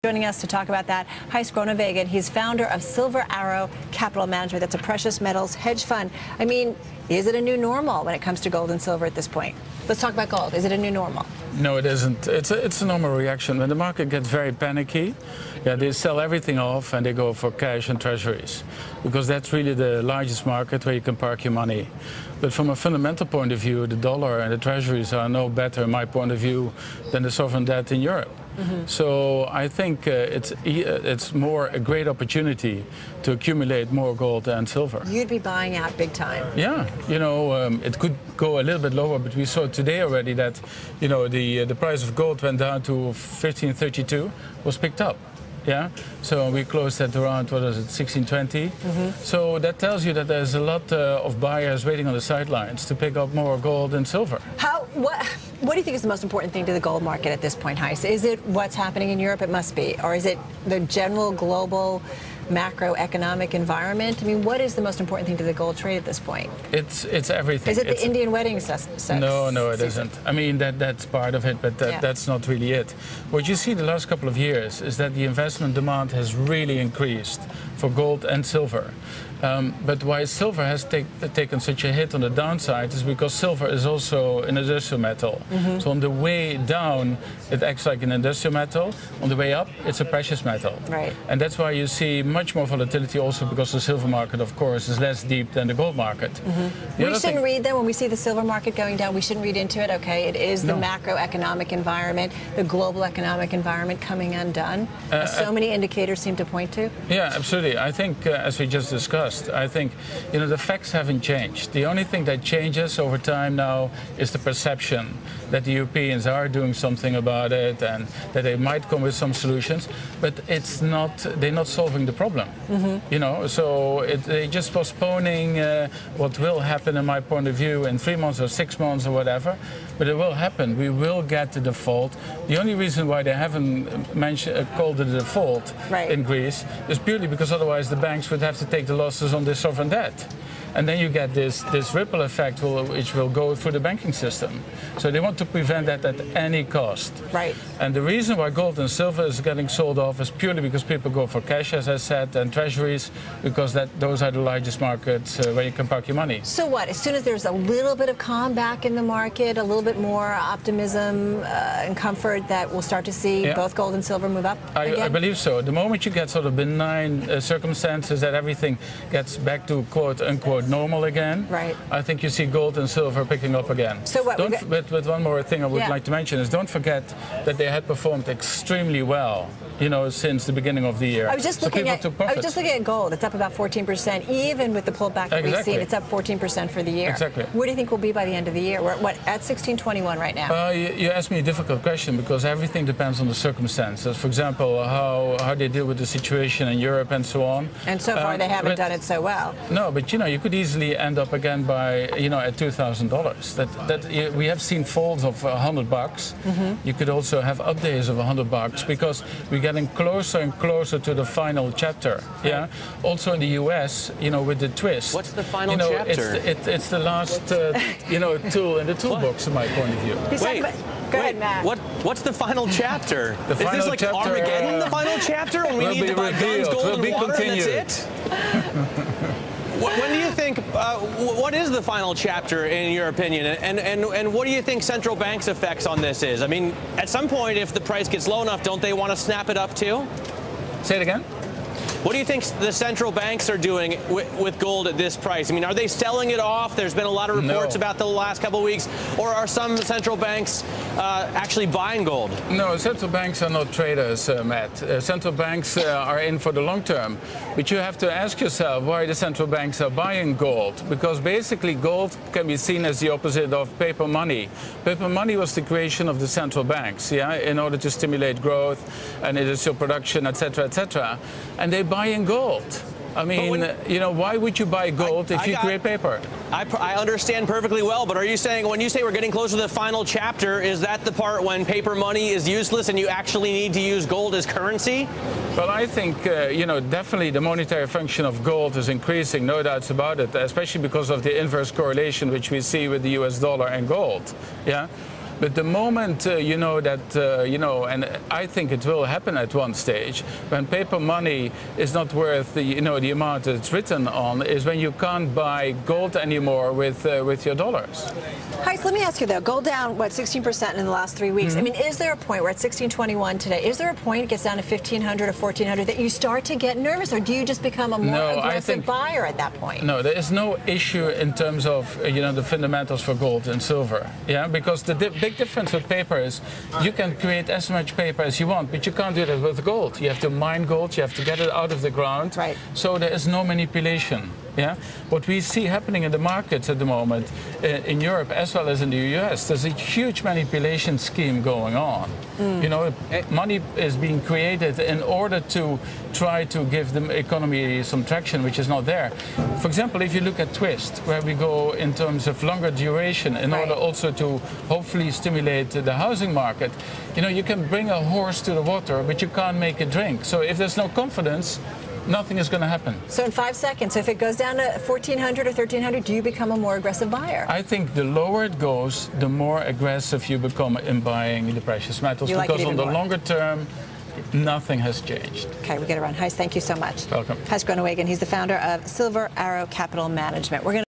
Joining us to talk about that, Gijs Groenewegen. He's founder of Silver Arrow Capital Management. That's a precious metals hedge fund. I mean, is it a new normal when it comes to gold and silver at this point? Let's talk about gold. Is it a new normal? No, it isn't. It's a normal reaction. When the market gets very panicky, they sell everything off and they go for cash and treasuries, because that's really the largest market where you can park your money. But from a fundamental point of view, the dollar and the treasuries are no better, in my point of view, than the sovereign debt in Europe. So I think it's more a great opportunity to accumulate more gold and silver. You'd be buying out big time. Yeah, it could go a little bit lower, but we saw today already that, the price of gold went down to 1532, was picked up. Yeah, so we closed at around, 1620. So that tells you that there's a lot of buyers waiting on the sidelines to pick up more gold and silver. What do you think is the most important thing to the gold market at this point, Gijs? Is it what's happening in Europe? It must be. Or is it the general global macroeconomic environment? I mean, what is the most important thing to the gold trade at this point? It's everything. Is it the Indian wedding sex? No, it isn't. I mean, that's part of it, but that's not really it. What you see the last couple of years is that the investment demand has really increased for gold and silver. But why silver has taken such a hit on the downside is because silver is also an industrial metal. So on the way down, it acts like an industrial metal. On the way up, it's a precious metal. Right. And that's why you see much more volatility also, because the silver market, of course, is less deep than the gold market. We shouldn't read that when we see the silver market going down. We shouldn't read into it. Okay, it is the macroeconomic environment, the global economic environment coming undone, as so many indicators seem to point to. Yeah, absolutely. I think, as we just discussed, I think the facts haven't changed. The only thing that changes over time now is the perception that the Europeans are doing something about it and that they might come with some solutions, but they're not solving the problem. So they're just postponing what will happen, in my point of view, in 3 months or 6 months or whatever. But it will happen. We will get the default. The only reason why they haven't called it a default in Greece is purely because otherwise the banks would have to take the losses on the sovereign debt. And then you get this ripple effect which will go through the banking system. So they want to prevent that at any cost. Right. And the reason why gold and silver is getting sold off is purely because people go for cash, as I said, and treasuries, because those are the largest markets where you can park your money. So what? As soon as there's a little bit of calm back in the market, a little bit more optimism and comfort, that we'll start to see both gold and silver move up again? I believe so. The moment you get sort of benign circumstances, that everything gets back to quote-unquote normal again, I think you see gold and silver picking up again. So what? But one more thing I would like to mention is, don't forget that they had performed extremely well, since the beginning of the year. I was just looking at gold. It's up about 14%, even with the pullback that we've seen. It's up 14% for the year. Exactly. Where do you think we'll be by the end of the year? We're at 1621 right now. You asked me a difficult question, because everything depends on the circumstances. For example, how they deal with the situation in Europe and so on. And so far they haven't done it so well. No, but you could easily end up again by at $2,000. We have seen falls of $100. You could also have up days of $100, because we're getting closer and closer to the final chapter. Yeah. Also in the U.S., with the twist. What's the final chapter? It's the last tool in the toolbox, in my point of view. Go ahead, Matt. What's the final chapter? Is this like Armageddon, the final chapter, when we need to buy guns, gold, and water, and that's it? When do you think, what is the final chapter in your opinion, and what do you think central banks' effects on this is? I mean, at some point, if the price gets low enough, don't they want to snap it up too? Say it again. What do you think the central banks are doing with gold at this price? I mean, are they selling it off? There's been a lot of reports about the last couple of weeks. Or are some central banks actually buying gold? No, central banks are not traders, Matt. Central banks are in for the long term. But you have to ask yourself why the central banks are buying gold. Because basically gold can be seen as the opposite of paper money. Paper money was the creation of the central banks, in order to stimulate growth and industrial production, etc., etc. And they buying gold. I mean, why would you buy gold if you create paper? I understand perfectly well, but are you saying, when you say we're getting closer to the final chapter, is that the part when paper money is useless and you actually need to use gold as currency? Well, I think, definitely the monetary function of gold is increasing, no doubts about it, especially because of the inverse correlation which we see with the US dollar and gold. Yeah. But the moment you know that, and I think it will happen at one stage, when paper money is not worth the amount it's written on, is when you can't buy gold anymore with your dollars. Heist, let me ask you though, gold down, what, 16% in the last 3 weeks? I mean, is there a point, we're at 1621 today, is there a point it gets down to 1500 or 1400 that you start to get nervous, or do you just become a more aggressive buyer at that point? No, there is no issue in terms of the fundamentals for gold and silver. Yeah, because the big difference with paper is you can create as much paper as you want, but you can't do that with gold. You have to mine gold, you have to get it out of the ground. Right. So there is no manipulation. Yeah, what we see happening in the markets at the moment in Europe as well as in the US, there's a huge manipulation scheme going on. Money is being created in order to try to give the economy some traction, which is not there. For example, if you look at Twist, where we go in terms of longer duration in order also to hopefully stimulate the housing market, you can bring a horse to the water, but you can't make it drink. So if there's no confidence, nothing is going to happen. So in 5 seconds, if it goes down to 1400 or 1300, do you become a more aggressive buyer? I think the lower it goes, the more aggressive you become in buying the precious metals, because on the longer term, nothing has changed. Okay, we got to run. Heist, thank you so much. Welcome. Heist Groenewegen, he's the founder of Silver Arrow Capital Management. We're going